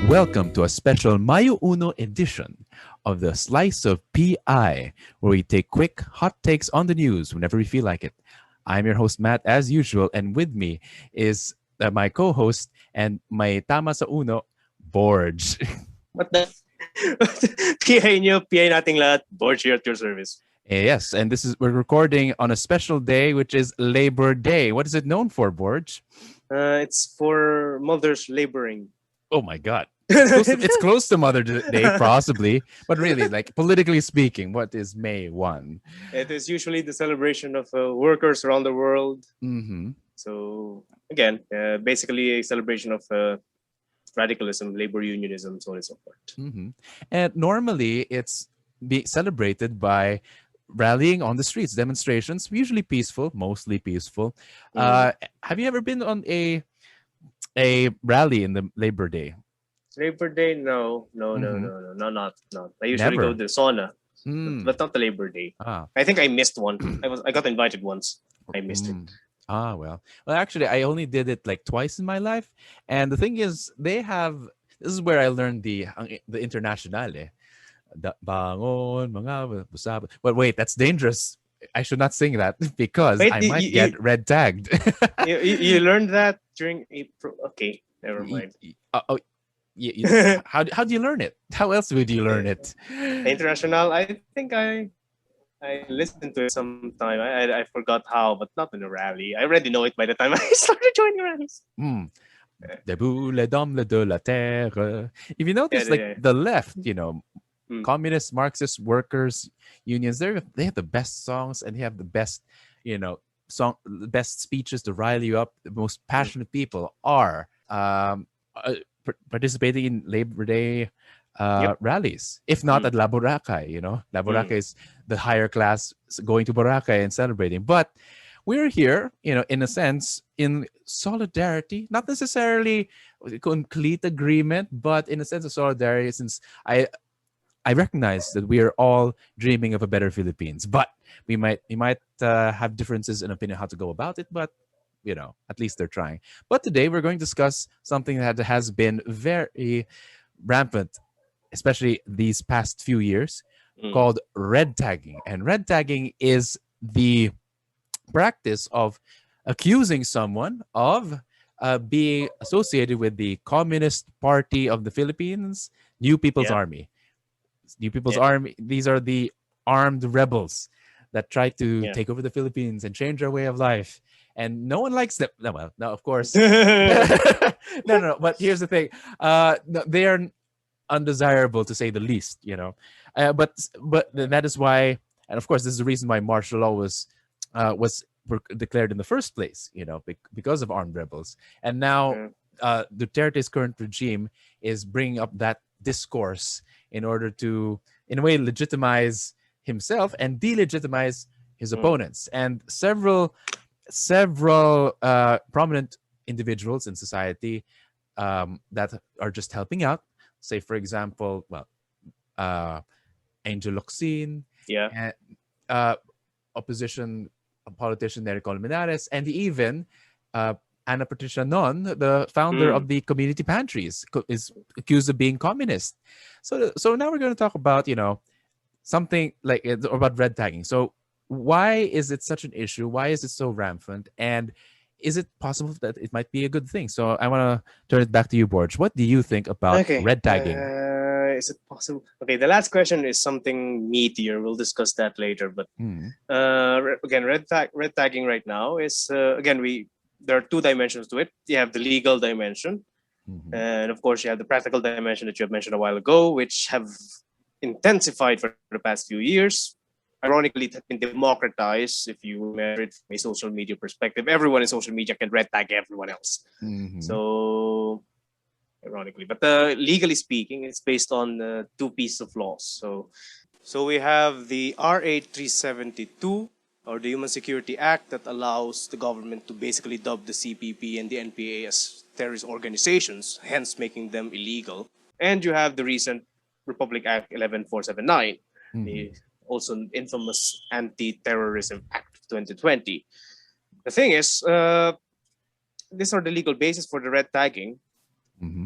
Welcome to a special Mayo Uno edition of the Slice of PI, where we take quick, hot takes on the news whenever we feel like it. I'm your host, Matt, as usual, and with me is my co-host and my tama sa uno, Borge. What the? PI nyo, PI nating lahat. Board here at your service. Yes, and we're recording on a special day, which is Labor Day. What is it known for, Borge? It's for mothers laboring. Oh my God. It's close to Mother's Day, possibly, but really, like politically speaking, what is May 1? It is usually the celebration of workers around the world. Mm-hmm. So, again, basically a celebration of radicalism, labor unionism, so on and so forth. Mm-hmm. And normally, it's celebrated by rallying on the streets, demonstrations, usually peaceful, mostly peaceful. Have you ever been on a rally in the Labor Day? Labor Day? No. Not. I usually Never. go to the sauna, Mm. but not the Labor Day. Ah. I think I missed one. I got invited once. I missed it. Ah, well, actually, I only did it like twice in my life, and the thing is, this is where I learned the Internationale. Bangon, mga busab. But wait, that's dangerous. I should not sing that because Wait, I might get red tagged. you learned that during April? Okay, never mind. How do you learn it? How else would you learn it? International. I think I listened to it sometime. I forgot how, but not in a rally. I already know it by the time I started joining rallies. Debout les dames de la terre. If you notice, the left, communist, Marxist, workers, unions, they have the best songs and they have the best, best speeches to rile you up. The most passionate people are participating in Labor Day rallies, if not at La Boracay. La Boracay is the higher class going to Boracay and celebrating. But we're here, in a sense, in solidarity, not necessarily complete agreement, but in a sense of solidarity, since I recognize that we are all dreaming of a better Philippines, but we might have differences in opinion how to go about it, but at least they're trying. But today we're going to discuss something that has been very rampant, especially these past few years, called red tagging. And red tagging is the practice of accusing someone of being associated with the Communist Party of the Philippines, New People's Army. New People's Army, these are the armed rebels that try to take over the Philippines and change our way of life. And no one likes them. No, of course. No. But here's the thing. They are undesirable to say the least, But that is why, and of course, this is the reason why martial law was declared in the first place, because of armed rebels. And now Duterte's current regime is bringing up that discourse in order to, in a way, legitimize himself and delegitimize his opponents. And several prominent individuals in society that are just helping out. Say, for example, Angel Locsin, opposition politician Nery Colmenares, and even Ana Patricia Non, the founder of the community Pantries, is accused of being communist. So now we're going to talk about, something like about red tagging. So why is it such an issue? Why is it so rampant? And is it possible that it might be a good thing? So I want to turn it back to you, Borge. What do you think about red tagging? Is it possible? Okay, the last question is something meatier. We'll discuss that later. But again, red tagging right now is there are two dimensions to it. You have the legal dimension, and of course you have the practical dimension that you have mentioned a while ago, which have intensified for the past few years. Ironically, it has been democratized. If you measure it from a social media perspective, everyone in social media can red tag everyone else. So, ironically, but legally speaking, it's based on two pieces of laws. So we have the RA 372, or the Human Security Act, that allows the government to basically dub the CPP and the NPA as terrorist organizations, hence making them illegal. And you have the recent Republic Act 11479, the also infamous Anti-Terrorism Act of 2020. The thing is, these are the legal basis for the red tagging,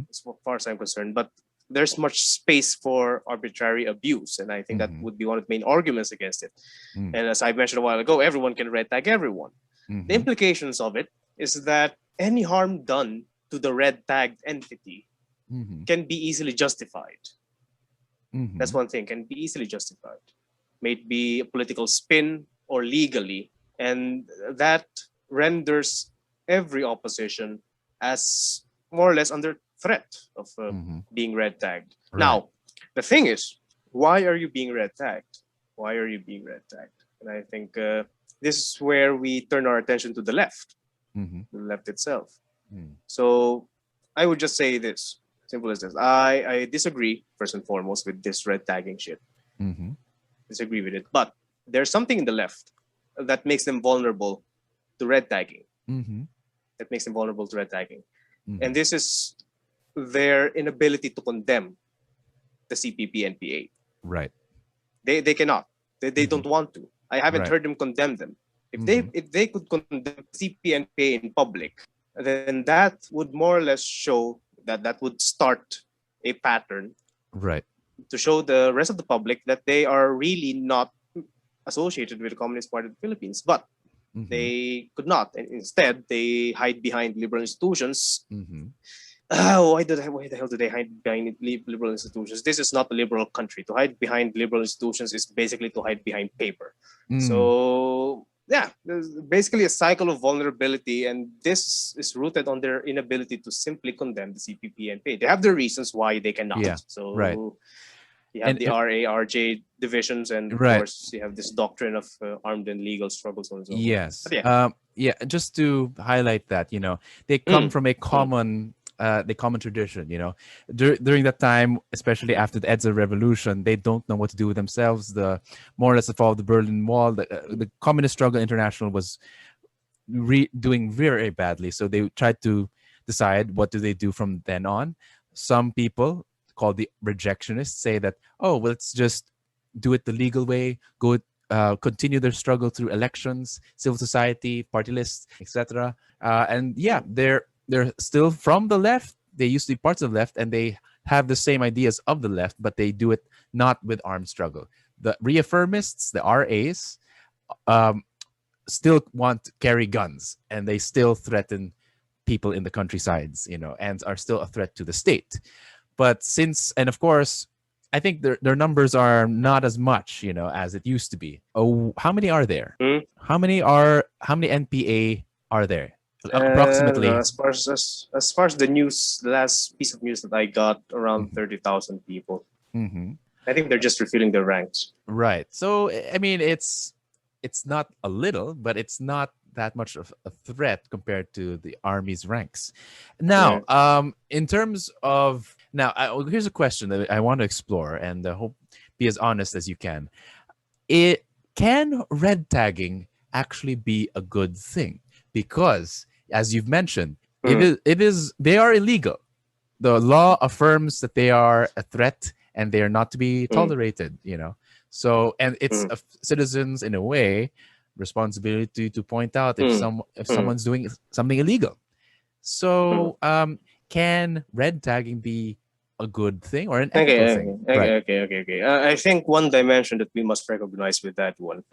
as far as I'm concerned. But there's much space for arbitrary abuse, and I think that would be one of the main arguments against it. And as I mentioned a while ago, everyone can red tag everyone. The implications of it is that any harm done to the red tagged entity can be easily justified. That's one thing, can be easily justified. May it be a political spin or legally, and that renders every opposition as more or less under threat of being red tagged. Right. Now, the thing is, why are you being red tagged? Why are you being red tagged? And I think this is where we turn our attention to the left, the left itself. So I would just say this, simple as this. I disagree, first and foremost, with this red tagging shit. Disagree with it. But there's something in the left that makes them vulnerable to red tagging. That makes them vulnerable to red tagging. And this is their inability to condemn the CPP and PA. Right. They cannot. They don't want to. I haven't heard them condemn them. If they could condemn CPP and PA in public, then that would more or less show that would start a pattern. Right. To show the rest of the public that they are really not associated with the Communist Party of the Philippines. But they could not. And instead, they hide behind liberal institutions. Why the hell do they hide behind liberal institutions? This is not a liberal country. To hide behind liberal institutions is basically to hide behind paper. So, yeah, there's basically a cycle of vulnerability, and this is rooted on their inability to simply condemn the CPP and PA. They have their reasons why they cannot. Yeah, so, you have the RARJ divisions, and of course, you have this doctrine of armed and legal struggles. And so yes. Just to highlight that, they come from a common tradition, during that time, especially after the EDSA revolution, they don't know what to do with themselves. The more or less the fall of the Berlin Wall, the Communist Struggle International was doing very badly. So they tried to decide what do they do from then on. Some people called the rejectionists say that, let's just do it the legal way, continue their struggle through elections, civil society, party lists, etc. They're still from the left. They used to be parts of the left, and they have the same ideas of the left, but they do it not with armed struggle. The reaffirmists, the RAs, still want to carry guns, and they still threaten people in the countrysides, and are still a threat to the state. But of course, I think their numbers are not as much, as it used to be. Oh, how many are there? How many NPA are there? Approximately. As far as the news, the last piece of news that I got, around 30,000 people. I think they're just refilling their ranks. Right. So I mean, it's not a little, but it's not that much of a threat compared to the army's ranks. Now, in terms of here's a question that I want to explore, and I hope be as honest as you can. Can red tagging actually be a good thing? Because, as you've mentioned, they are illegal. The law affirms that they are a threat and they are not to be tolerated, So, and it's a citizens, in a way, responsibility to point out if someone's doing something illegal. So, can red tagging be a good thing or an ethical thing? Okay. I think one dimension that we must recognize with that one.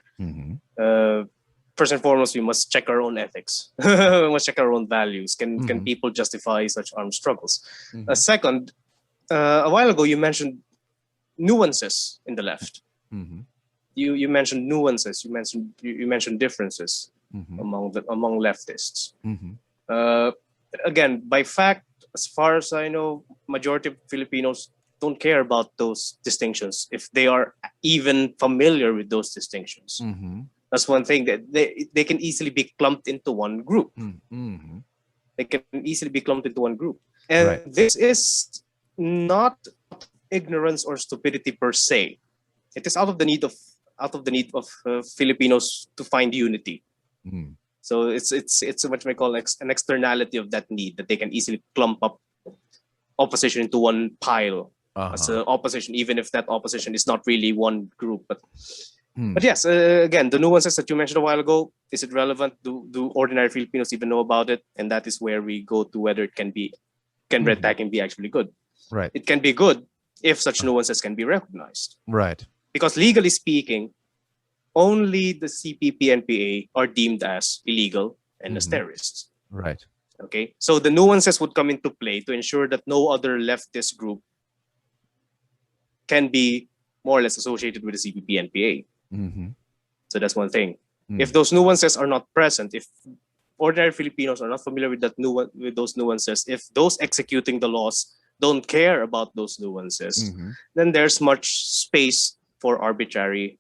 First and foremost, we must check our own ethics. We must check our own values. Can people justify such armed struggles? Second, a while ago you mentioned nuances in the left. You mentioned nuances. You mentioned differences among leftists. Again, by fact, as far as I know, majority of Filipinos don't care about those distinctions if they are even familiar with those distinctions. That's one thing, that they can easily be clumped into one group. They can easily be clumped into one group. And this is not ignorance or stupidity per se. It is out of the need of Filipinos to find unity. So it's what we call an externality of that need, that they can easily clump up opposition into one pile as an opposition, even if that opposition is not really one group. But yes, again, the nuances that you mentioned a while ago, is it relevant? Do ordinary Filipinos even know about it? And that is where we go to whether it can be can red tagging be actually good? Right. It can be good if such nuances can be recognized. Right. Because legally speaking, only the CPP and PA are deemed as illegal and as terrorists. Right. Okay, so the nuances would come into play to ensure that no other leftist group can be more or less associated with the CPP and PA. So that's one thing. If those nuances are not present, if ordinary Filipinos are not familiar with with those nuances, if those executing the laws don't care about those nuances, then there's much space for arbitrary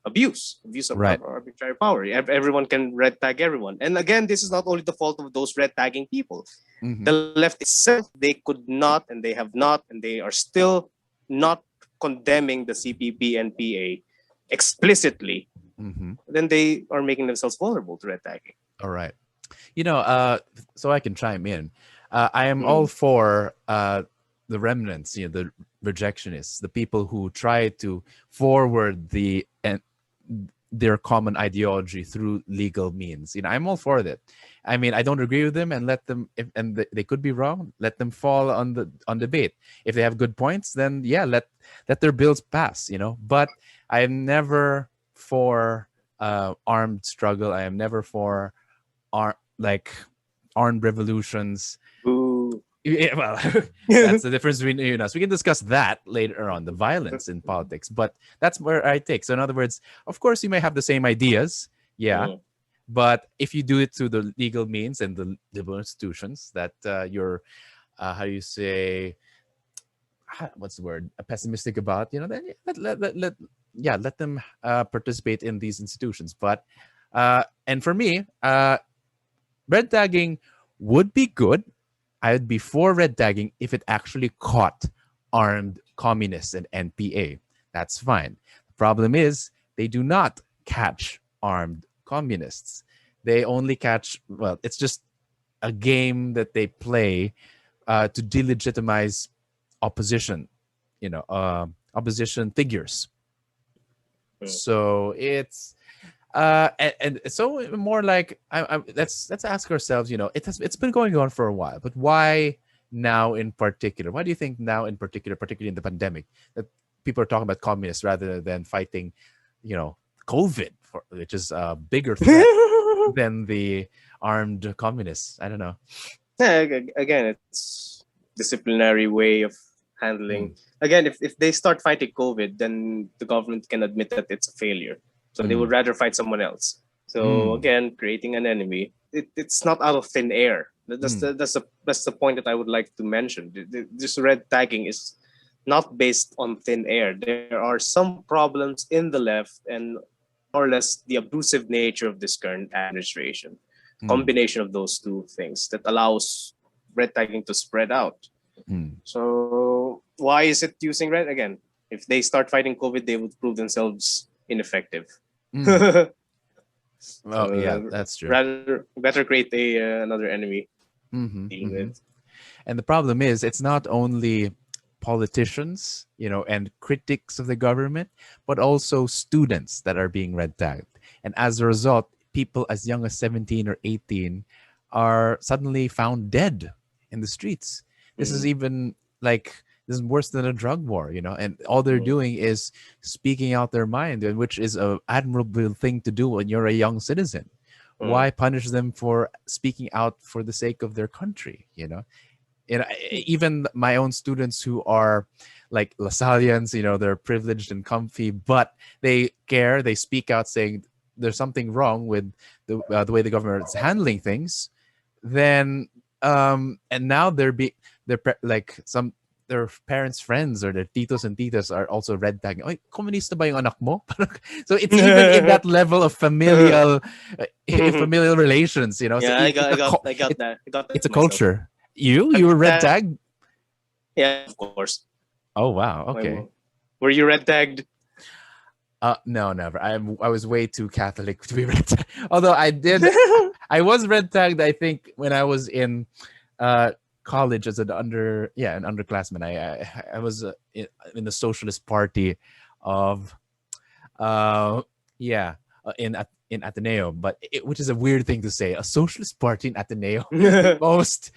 abuse of Right. arbitrary power. Everyone can red tag everyone. And again, this is not only the fault of those red tagging people. The left itself, they could not, and they have not, and they are still not condemning the CPP and PA explicitly. Then they are making themselves vulnerable to red tagging. All right. So I can chime in. I am all for the remnants, the rejectionists, the people who try to forward their common ideology through legal means. I'm all for that. I mean, I don't agree with them, and let them. They could be wrong. Let them fall on debate. If they have good points, then yeah, let their bills pass. But I am never for armed struggle. I am never for armed revolutions. Ooh. Yeah, well, that's the difference between us. We can discuss that later on, the violence in politics, but that's where I take. So in other words, of course, you may have the same ideas, but if you do it through the legal means and the liberal institutions that you're, how do you say, what's the word, pessimistic about, then let them participate in these institutions. But and for me, red tagging would be good. I would be for red tagging if it actually caught armed communists and NPA. That's fine. The problem is they do not catch armed communists. They only catch, well, it's just a game that they play to delegitimize opposition, opposition figures. So it's and so more like let's ask ourselves, it's been going on for a while, but why now in particular? Why do you think now in particular, particularly in the pandemic, that people are talking about communists rather than fighting, COVID, which is a bigger threat than the armed communists? I don't know. Yeah, again, it's disciplinary way of handling. Again, if they start fighting COVID, then the government can admit that it's a failure. So they would rather fight someone else. So again, creating an enemy, it's not out of thin air. That's the point that I would like to mention. This red tagging is not based on thin air. There are some problems in the left and more or less the abusive nature of this current administration. Combination of those two things that allows red tagging to spread out. So why is it using red again? If they start fighting COVID, they would prove themselves ineffective. Well, yeah, that's true. Rather, better create another enemy. With. And the problem is, it's not only politicians, and critics of the government, but also students that are being red tagged. And as a result, people as young as 17 or 18 are suddenly found dead in the streets. This is even this is worse than a drug war, and all they're doing is speaking out their mind, which is an admirable thing to do when you're a young citizen. Why punish them for speaking out for the sake of their country? Even my own students who are like Lasalians, they're privileged and comfy, but they care. They speak out saying there's something wrong with the way the government is handling things. Then and now their parents' friends or their titos and titas are also red tagging. Oy, komunista ba yung anak mo? So it's even in that level of familial relations, Yeah, So I got that. It's a culture. You were red tagged? Yeah, of course. Oh wow, okay. Were you red tagged? No, never. I was way too Catholic to be red tagged. Although I I was red tagged, I think, when I was in college as an underclassman. I was in the Socialist Party of in in Ateneo, but which is a weird thing to say. A socialist party in Ateneo, the you most.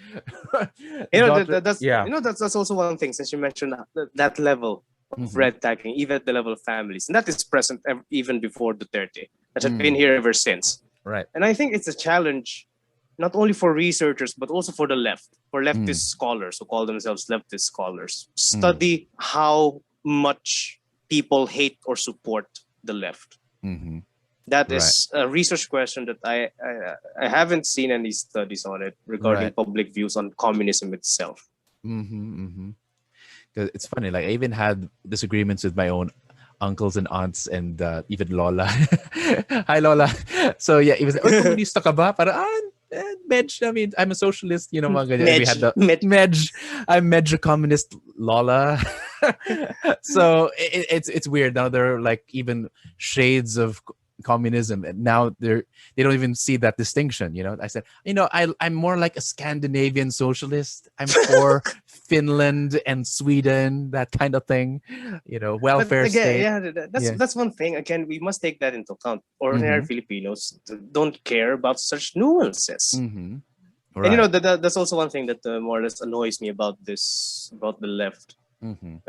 know that's Yeah. that's also one thing, since you mentioned that level of Hmm. red tagging, even at the level of families, and that is present even before Duterte. That has been Mm, here ever since. right. And I think it's a challenge not only for researchers but also for the left, for Mm, leftist scholars who call themselves leftist scholars. mm, Study how much people hate or support the left. hmm. That Right. is a research question that I haven't seen any studies on it regarding Right. public views on communism itself. Mm-hmm, mm-hmm. 'Cause it's funny. Like I even had disagreements with my own uncles and aunts and even Lola. Hi, Lola. So yeah, he was like, "Oy, komunista ka ba?" Para medj. I mean, I'm a socialist. You know, mga ganyan. And we had Medj, the medj. medj. I'm medj a communist, Lola. So it's weird now. There are like even shades of communism, and now they don't even see that distinction. You know, I said, I'm more like a Scandinavian socialist. I'm for Finland and Sweden, that kind of thing. You know, But welfare again, state. yeah, Yeah. that's one thing. Again, we must take that into account. Ordinary Mm-hmm. Filipinos don't care about such nuances. Mm-hmm. And Right. that's also one thing that more or less annoys me about the left. Mm-hmm.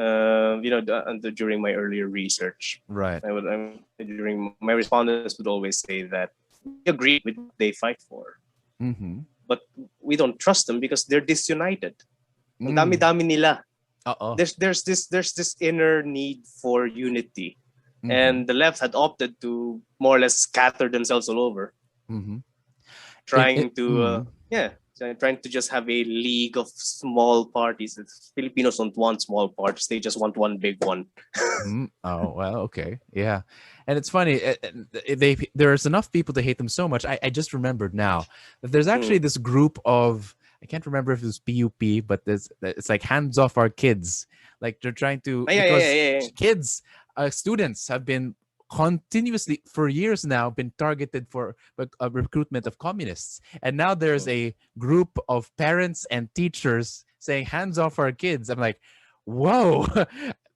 During my earlier research, Right. during my respondents would always say that we agree with what they fight for, Mm-hmm. but we don't trust them because they're disunited. Ang Mm. dami-dami nila. Uh-oh. There's this inner need for unity, Mm-hmm. and the left had opted to more or less scatter themselves all over, Mm-hmm. trying to Mm. trying to just have a league of small parties. Filipinos don't want small parties; they just want one big one. Mm. Oh well, okay, yeah, and it's funny. There's enough people to hate them so much. I just remembered now that there's actually Mm. this group of, I can't remember if it was PUP, but it's like hands off our kids. Like they're trying to, Yeah, yeah, because yeah, yeah. kids, students have been continuously for years now been targeted for recruitment of communists, and now there's Mm. a group of parents and teachers saying hands off our kids. I'm like, whoa.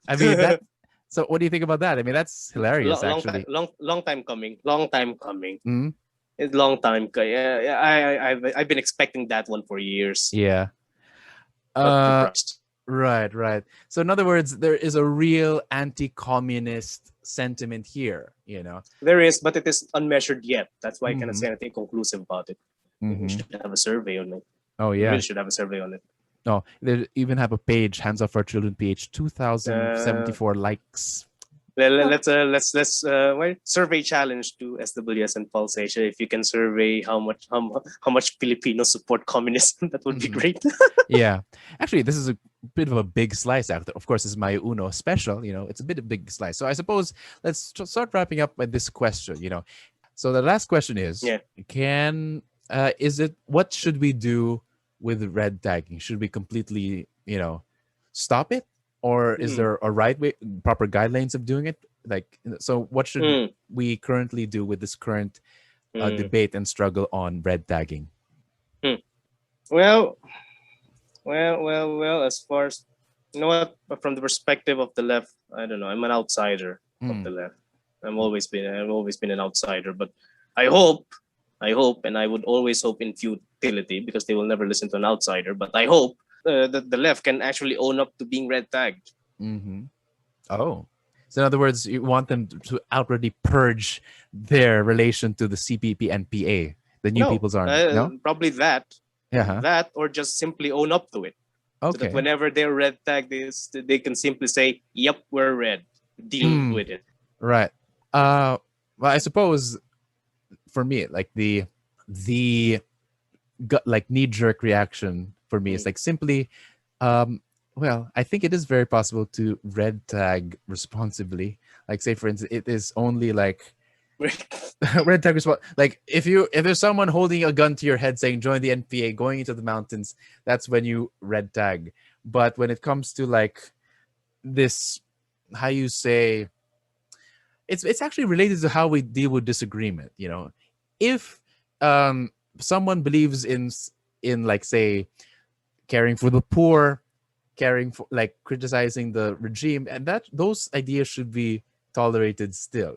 I mean that. So what do you think about that? I mean, that's hilarious, long time, actually. long time coming. Long time coming. Mm, It's long time. Yeah, yeah. I've been expecting that one for years. yeah. Not Uh, surprised. right, right. So in other words, there is a real anti-communist sentiment here. You know. There is, but it is unmeasured yet. That's why I cannot Mm-hmm. say anything conclusive about it. We Mm-hmm. should have a survey on it. Oh We really yeah. should have a survey on it. No, they even have a page, Hands Off Our Children page, Uh, 2,074 likes. let's survey challenge to SWS and Pulse Asia. If you can survey how much Filipinos support communism, that would be Mm-hmm. great. Yeah. Actually, this is a bit of a big slice after. Of course, it's Mayo Uno special, it's a bit of a big slice. So I suppose let's start wrapping up with this question. So the last question is, Yeah. what should we do with red tagging? Should we completely, stop it? Or is Mm. there a right way, proper guidelines of doing it? Like, so what should Mm. we currently do with this current Mm. debate and struggle on red tagging? Mm. Well, well. As far as you know, what from the perspective of the left, I don't know. I'm an outsider of Mm, the left. I've always been an outsider. But I hope, and I would always hope in futility because they will never listen to an outsider. But I hope that the left can actually own up to being red tagged. mm-hmm. Oh. So in other words, you want them to outwardly purge their relation to the CPP and PA, the New No, People's Army. No? probably that, Yeah. Huh? or just simply own up to it, so that Okay. whenever they're red tagged, they can simply say, "Yep, we're red." Deal Mm, with it. right. Well, I suppose for me, like the gut, like knee jerk reaction for me is Mm. like simply, um, well, I think it is very possible to red tag responsibly. Like, say for instance, it is only like red tag response. Like if there's someone holding a gun to your head saying join the NPA, going into the mountains, that's when you red tag. But when it comes to like this, how you say, it's actually related to how we deal with disagreement. If someone believes in like, say, caring for the poor, caring for, like, criticizing the regime, and that those ideas should be tolerated still.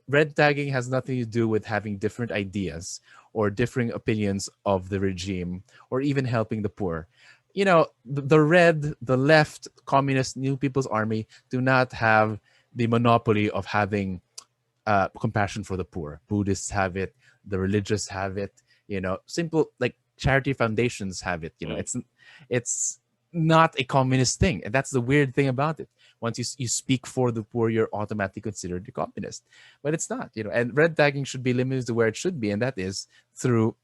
red tagging has nothing to do with having different ideas or differing opinions of the regime or even helping the poor. The red, the left, communist, New People's Army do not have the monopoly of having compassion for the poor. Buddhists have it, the religious have it. Simple like charity foundations have it. It's not a communist thing, and that's the weird thing about it. Once you speak for the poor, you're automatically considered a communist, but it's not. And red tagging should be limited to where it should be, and that is through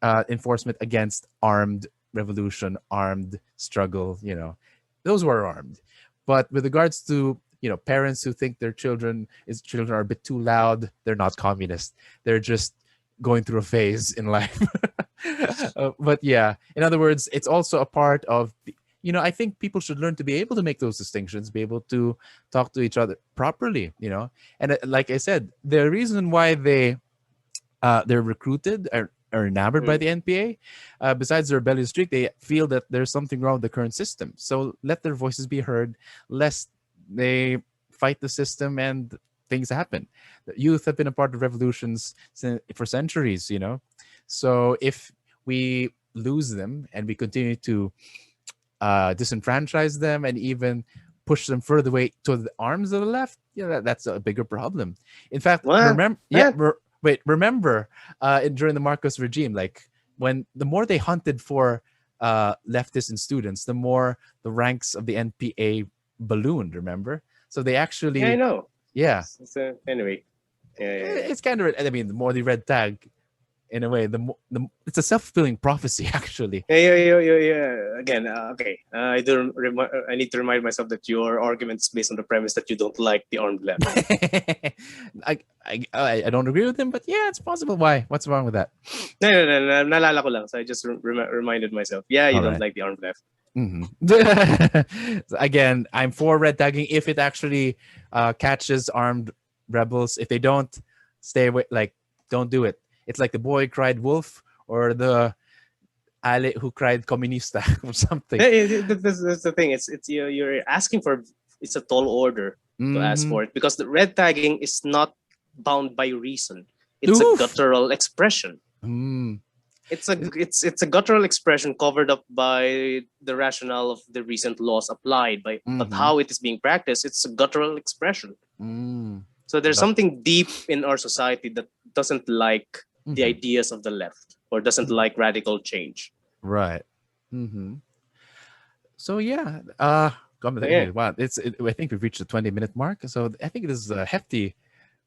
enforcement against armed revolution, armed struggle. Those who are armed. But with regards to parents who think their children are a bit too loud, they're not communist. They're just going through a phase in life. But yeah, in other words, it's also a part of I think people should learn to be able to make those distinctions, be able to talk to each other properly. And like I said, the reason why they're recruited or enamored by the NPA, besides the rebellious streak, they feel that there's something wrong with the current system. So let their voices be heard, lest they fight the system and things happen. The youth have been a part of revolutions for centuries, So if we lose them and we continue to disenfranchise them and even push them further away to the arms of the left, that's a bigger problem. In fact, remember during the Marcos regime, like when the more they hunted for leftists and students, the more the ranks of the NPA ballooned. Remember, so they actually I know. Yeah. Anyway, it's kind of. I mean, the more they red tag, in a way, the it's a self-fulfilling prophecy, actually. Yeah. Again, okay. I need to remind myself that your argument is based on the premise that you don't like the armed left. I don't agree with him, but yeah, it's possible. Why? What's wrong with that? No. Nalala ko lang. So I just reminded myself. Yeah, you don't like the armed left. Mm-hmm. Again, I'm for red tagging if it actually catches armed rebels. If they don't, stay away. Like, don't do it. It's like the boy cried wolf or the Ale who cried comunista or something. That's the thing. It's you're asking for. It's a tall order to ask for it, because the red tagging is not bound by reason. It's a guttural expression. It's a guttural expression covered up by the rationale of the recent laws applied by, but how it is being practiced, it's a guttural expression. So there's something deep in our society that doesn't like the ideas of the left or doesn't like radical change. Right. So yeah, wow, I think we've reached the 20-minute mark. So I think this is a hefty.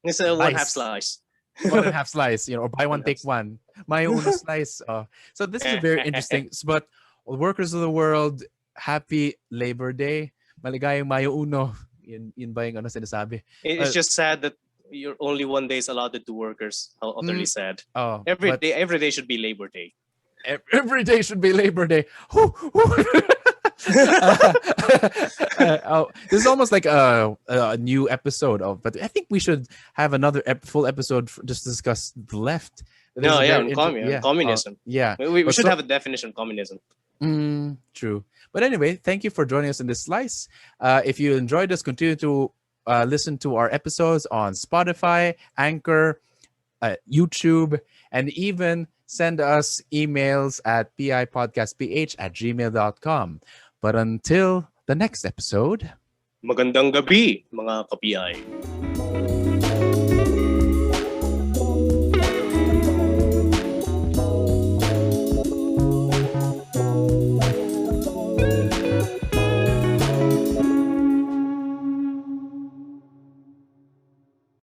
It's a one-half slice. 1.5 slice, or buy one take one. Mayo Uno slice. So this is very interesting. But workers of the world, happy Labor Day. Maligayang Mayo Uno. Yun ba yung sinasabi? It's just sad that you're only one day is allotted to workers. How utterly sad. Every day should be Labor Day. Every day should be Labor Day. This is almost like a new episode of, but I think we should have another full episode just to discuss the left. Communism. We should have a definition of communism. True. But anyway, thank you for joining us in this slice. If you enjoyed us, continue to listen to our episodes on Spotify, Anchor, YouTube, and even send us emails at pipodcastph@gmail.com. But until the next episode, magandang gabi, mga ka-PI.